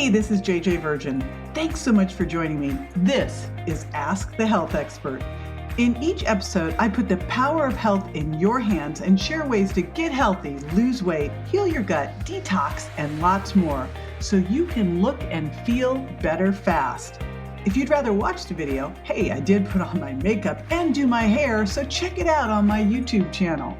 Hey, this is JJ Virgin. Thanks so much for joining me. This is Ask the Health Expert. In each episode, I put the power of health in your hands and share ways to get healthy, lose weight, heal your gut, detox, and lots more, so you can look and feel better fast. If you'd rather watch the video, hey, I did put on my makeup and do my hair, so check it out on my YouTube channel.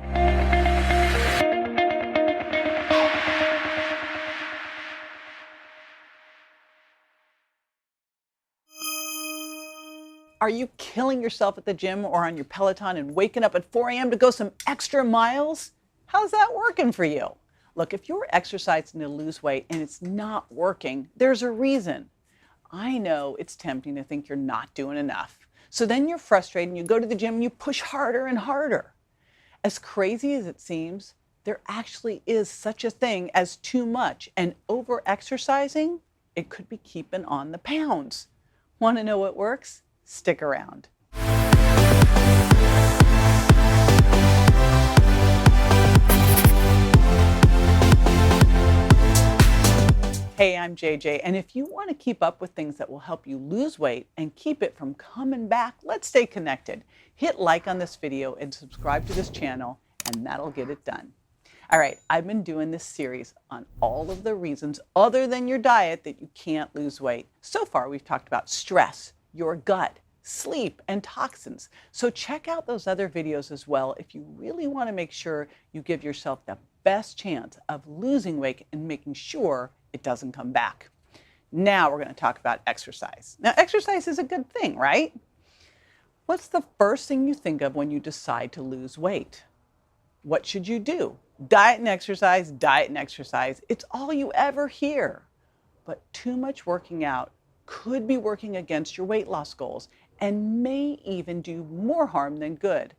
Are you killing yourself at the gym or on your Peloton and waking up at 4 a.m. to go some extra miles? How's that working for you? Look, if you're exercising to lose weight and it's not working, there's a reason. I know it's tempting to think you're not doing enough. So then you're frustrated and you go to the gym and you push harder and harder. As crazy as it seems, there actually is such a thing as too much, and over-exercising, it could be keeping on the pounds. Want to know what works? Stick around. Hey, I'm JJ, and if you want to keep up with things that will help you lose weight and keep it from coming back, let's stay connected. Hit like on this video and subscribe to this channel, and that'll get it done. All right, I've been doing this series on all of the reasons other than your diet that you can't lose weight. So far, we've talked about stress, your gut, sleep, and toxins. So check out those other videos as well if you really want to make sure you give yourself the best chance of losing weight and making sure it doesn't come back. Now we're going to talk about exercise. Now, exercise is a good thing, right? What's the first thing you think of when you decide to lose weight? What should you do? Diet and exercise, diet and exercise. It's all you ever hear. But too much working out could be working against your weight loss goals and may even do more harm than good.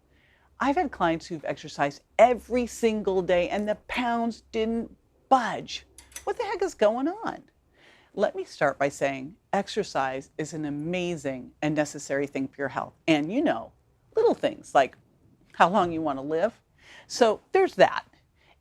I've had clients who've exercised every single day and the pounds didn't budge. What the heck is going on? Let me start by saying exercise is an amazing and necessary thing for your health. And you know, little things like how long you want to live. So there's that.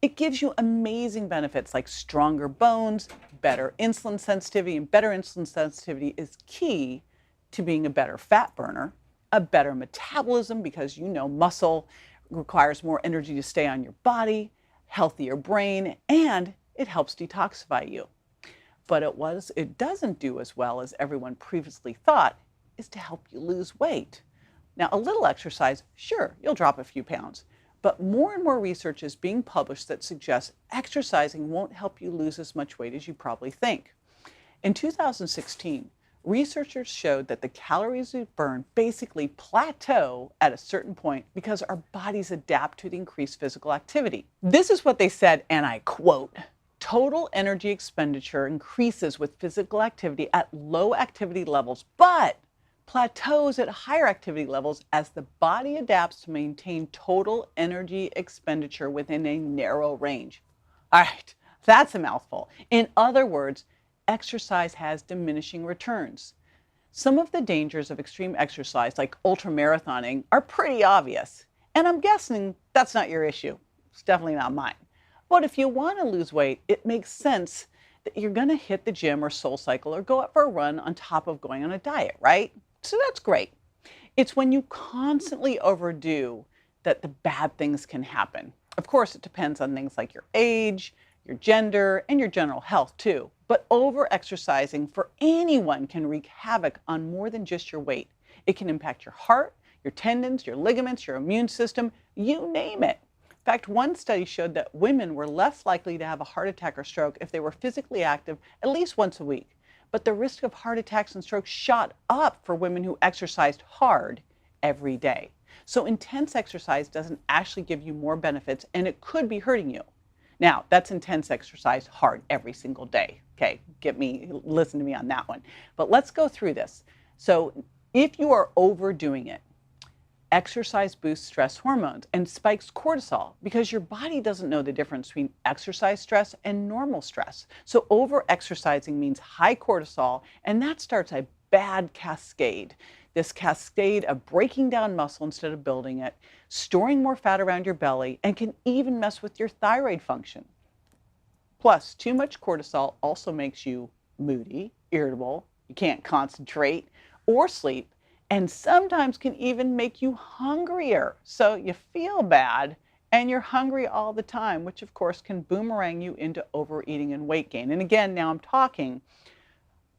It gives you amazing benefits like stronger bones, better insulin sensitivity, and better insulin sensitivity is key to being a better fat burner, a better metabolism because you know muscle requires more energy to stay on your body, healthier brain, and it helps detoxify you. But it doesn't do as well as everyone previously thought is to help you lose weight. Now, a little exercise, sure, you'll drop a few pounds. But more and more research is being published that suggests exercising won't help you lose as much weight as you probably think. In 2016, researchers showed that the calories we burn basically plateau at a certain point because our bodies adapt to the increased physical activity. This is what they said, and I quote, "Total energy expenditure increases with physical activity at low activity levels, but plateaus at higher activity levels as the body adapts to maintain total energy expenditure within a narrow range." All right, that's a mouthful. In other words, exercise has diminishing returns. Some of the dangers of extreme exercise, like ultramarathoning, are pretty obvious. And I'm guessing that's not your issue. It's definitely not mine. But if you want to lose weight, it makes sense that you're going to hit the gym or SoulCycle or go out for a run on top of going on a diet, right? So that's great. It's when you constantly overdo that the bad things can happen. Of course, it depends on things like your age, your gender, and your general health too. But over-exercising for anyone can wreak havoc on more than just your weight. It can impact your heart, your tendons, your ligaments, your immune system, you name it. In fact, one study showed that women were less likely to have a heart attack or stroke if they were physically active at least once a week. But the risk of heart attacks and strokes shot up for women who exercised hard every day. So intense exercise doesn't actually give you more benefits, and it could be hurting you. Now, that's intense exercise hard every single day. Okay, listen to me on that one. But let's go through this. So if you are overdoing it, exercise boosts stress hormones and spikes cortisol because your body doesn't know the difference between exercise stress and normal stress. So over-exercising means high cortisol, and that starts a bad cascade. This cascade of breaking down muscle instead of building it, storing more fat around your belly, and can even mess with your thyroid function. Plus, too much cortisol also makes you moody, irritable, you can't concentrate or sleep, and sometimes can even make you hungrier. So you feel bad and you're hungry all the time, which of course can boomerang you into overeating and weight gain. And again, now I'm talking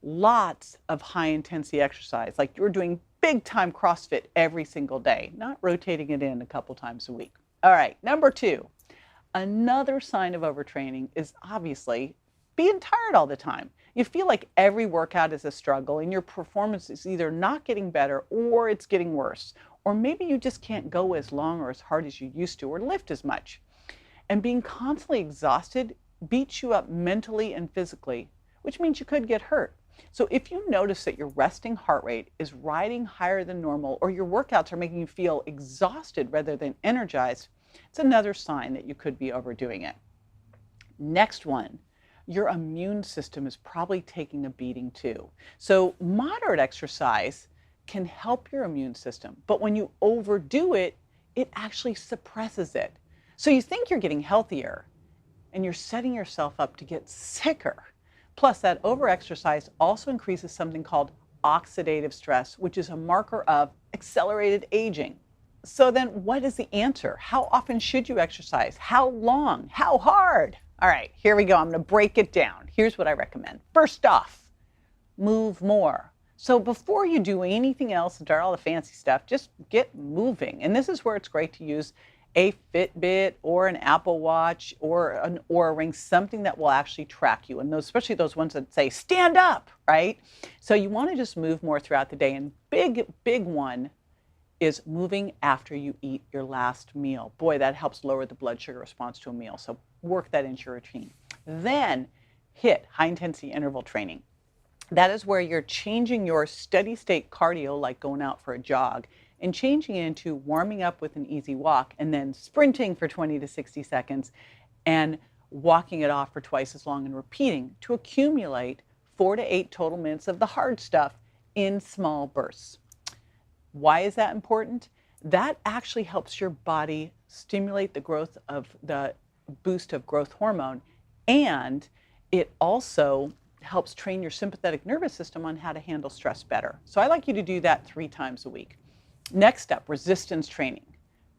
lots of high intensity exercise, like you're doing big time CrossFit every single day, not rotating it in a couple times a week. All right, number 2, another sign of overtraining is obviously being tired all the time. You feel like every workout is a struggle and your performance is either not getting better or it's getting worse. Or maybe you just can't go as long or as hard as you used to or lift as much. And being constantly exhausted beats you up mentally and physically, which means you could get hurt. So if you notice that your resting heart rate is riding higher than normal, or your workouts are making you feel exhausted rather than energized, it's another sign that you could be overdoing it. Next one, your immune system is probably taking a beating too. So moderate exercise can help your immune system, but when you overdo it, it actually suppresses it. So you think you're getting healthier and you're setting yourself up to get sicker. Plus, that overexercise also increases something called oxidative stress, which is a marker of accelerated aging. So then what is the answer? How often should you exercise? How long? How hard? All right, here we go. I'm going to break it down. Here's what I recommend. First off, move more. So before you do anything else and start all the fancy stuff, just get moving. And this is where it's great to use a Fitbit or an Apple Watch or an Oura Ring, something that will actually track you. And those, especially those ones that say stand up, right? So you want to just move more throughout the day. And big one is moving after you eat your last meal. Boy, that helps lower the blood sugar response to a meal. So work that into your routine. Then hit high intensity interval training. That is where you're changing your steady state cardio, like going out for a jog, and changing it into warming up with an easy walk and then sprinting for 20 to 60 seconds and walking it off for twice as long and repeating to accumulate 4 to 8 total minutes of the hard stuff in small bursts. Why is that important? That actually helps your body stimulate the growth of the boost of growth hormone, and it also helps train your sympathetic nervous system on how to handle stress better. So I like you to do that 3 times a week. Next up, resistance training.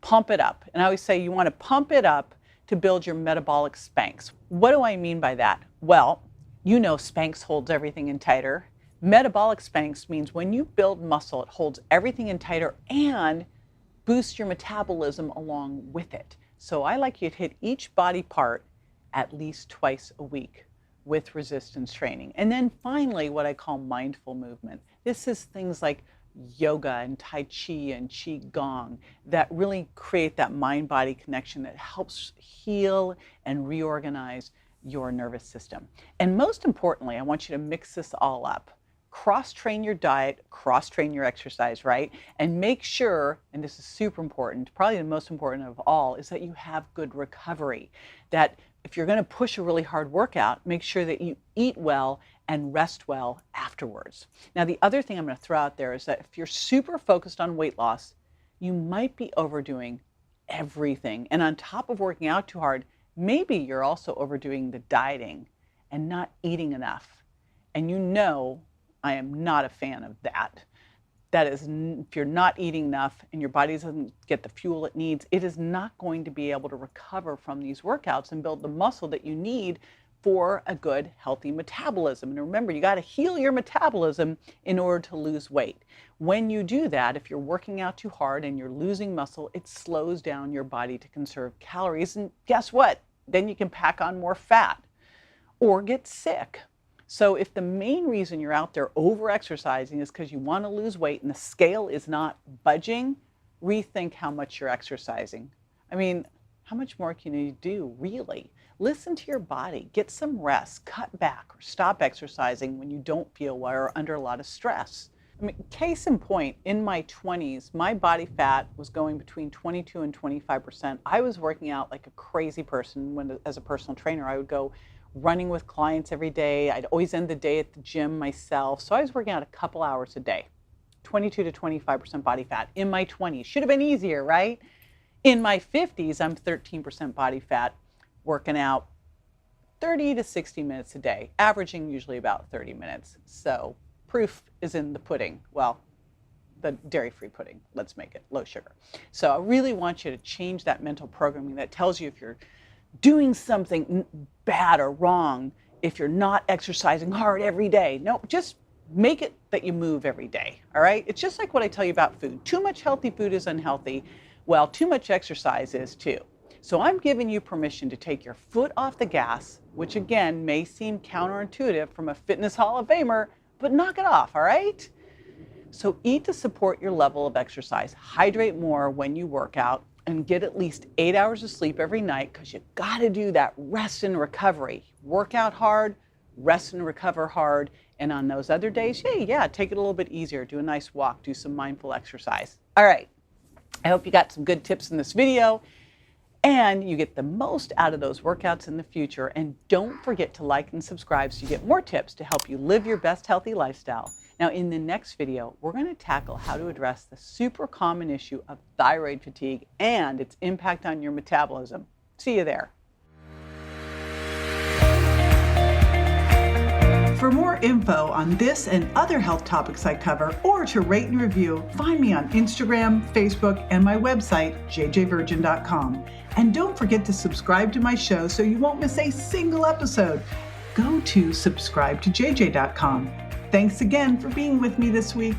Pump it up. And I always say you want to pump it up to build your metabolic Spanx. What do I mean by that? Well, you know Spanx holds everything in tighter. Metabolic Spanx means when you build muscle, it holds everything in tighter and boosts your metabolism along with it. So I like you to hit each body part at least twice a week with resistance training. And then finally, what I call mindful movement. This is things like yoga and Tai Chi and Qigong that really create that mind-body connection that helps heal and reorganize your nervous system. And most importantly, I want you to mix this all up. Cross-train your diet, cross-train your exercise, right? And make sure, and this is super important, probably the most important of all, is that you have good recovery. That if you're going to push a really hard workout, make sure that you eat well and rest well afterwards. Now, the other thing I'm going to throw out there is that if you're super focused on weight loss, you might be overdoing everything. And on top of working out too hard, maybe you're also overdoing the dieting and not eating enough. And you know, I am not a fan of that. That is, if you're not eating enough and your body doesn't get the fuel it needs, it is not going to be able to recover from these workouts and build the muscle that you need for a good, healthy metabolism. And remember, you got to heal your metabolism in order to lose weight. When you do that, if you're working out too hard and you're losing muscle, it slows down your body to conserve calories. And guess what? Then you can pack on more fat or get sick. So if the main reason you're out there over-exercising is because you want to lose weight and the scale is not budging, rethink how much you're exercising. I mean, how much more can you do, really? Listen to your body, get some rest, cut back, or stop exercising when you don't feel well or under a lot of stress. I mean, case in point, in my 20s, my body fat was going between 22 and 25%. I was working out like a crazy person. When, as a personal trainer, I would go running with clients every day. I'd always end the day at the gym myself. So I was working out a couple hours a day, 22 to 25% body fat in my 20s. Should have been easier, right? In my 50s, I'm 13% body fat, working out 30 to 60 minutes a day, averaging usually about 30 minutes. So proof is in the pudding. Well, the dairy-free pudding. Let's make it low sugar. So I really want you to change that mental programming that tells you if you're doing something bad or wrong, if you're not exercising hard every day. No, just make it that you move every day, all right? It's just like what I tell you about food. Too much healthy food is unhealthy. Well, too much exercise is too. So I'm giving you permission to take your foot off the gas, which again may seem counterintuitive from a fitness Hall of Famer, but knock it off, all right? So eat to support your level of exercise. Hydrate more when you work out and get at least 8 hours of sleep every night because you got to do that rest and recovery. Work out hard, rest and recover hard. And on those other days, yeah, take it a little bit easier. Do a nice walk, do some mindful exercise. All right. I hope you got some good tips in this video and you get the most out of those workouts in the future. And don't forget to like and subscribe so you get more tips to help you live your best healthy lifestyle. Now, in the next video, we're going to tackle how to address the super common issue of thyroid fatigue and its impact on your metabolism. See you there. For more info on this and other health topics I cover, or to rate and review, find me on Instagram, Facebook, and my website, jjvirgin.com. And don't forget to subscribe to my show so you won't miss a single episode. Go to subscribetoJJ.com. Thanks again for being with me this week.